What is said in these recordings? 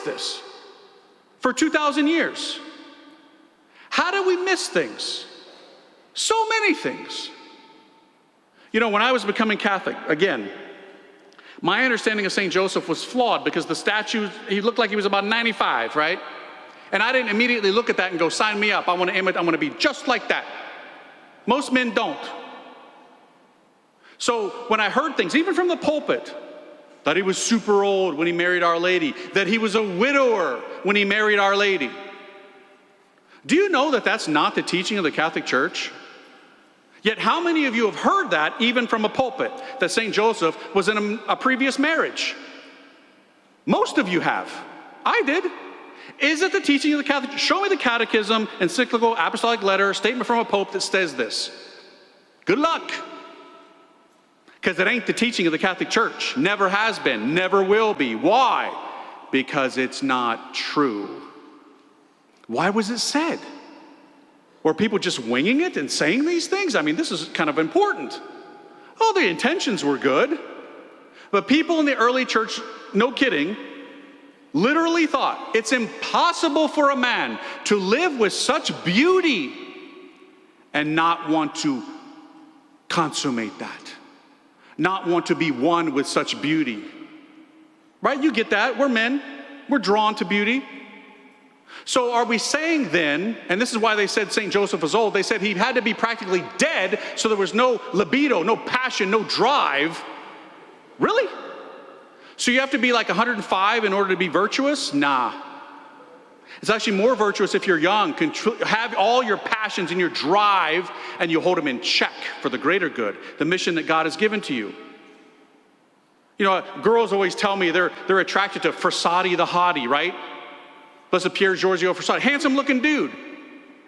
missed this for 2,000 years? How did we miss things? So many things. You know, when I was becoming Catholic, again, my understanding of St. Joseph was flawed because the statue, he looked like he was about 95, right? And I didn't immediately look at that and go, sign me up. I want to be just like that. Most men don't. So when I heard things, even from the pulpit, that he was super old when he married Our Lady, that he was a widower when he married Our Lady. Do you know that that's not the teaching of the Catholic Church? Yet how many of you have heard that even from a pulpit, that St. Joseph was in a previous marriage? Most of you have. I did. Is it the teaching of the Catholic Church? Show me the catechism, encyclical, apostolic letter, statement from a pope that says this. Good luck. Because it ain't the teaching of the Catholic Church. Never has been, never will be. Why? Because it's not true. Why was it said? Were people just winging it and saying these things? I mean, this is kind of important. Oh, the intentions were good. But people in the early church, no kidding, literally thought it's impossible for a man to live with such beauty and not want to consummate that. Not want to be one with such beauty. Right? You get that. We're men. We're drawn to beauty. So are we saying then, and this is why they said St. Joseph was old, they said he had to be practically dead so there was no libido, no passion, no drive. Really? So you have to be like 105 in order to be virtuous? Nah. It's actually more virtuous if you're young, have all your passions and your drive, and you hold them in check for the greater good, the mission that God has given to you. You know, girls always tell me they're attracted to Frassati the hottie, right? Blessed Pier Giorgio Frassati, handsome looking dude.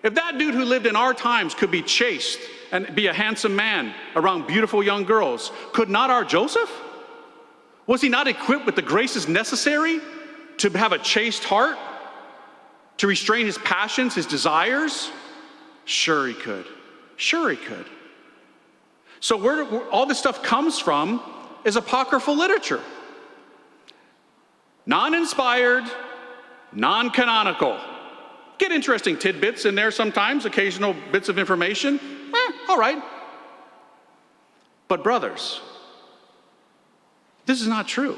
If that dude who lived in our times could be chaste and be a handsome man around beautiful young girls, could not our Joseph? Was he not equipped with the graces necessary to have a chaste heart? To restrain his passions, his desires? Sure he could. Sure he could. So where all this stuff comes from is apocryphal literature. Non-inspired, non-canonical. Get interesting tidbits in there sometimes, occasional bits of information. All right. But brothers, this is not true.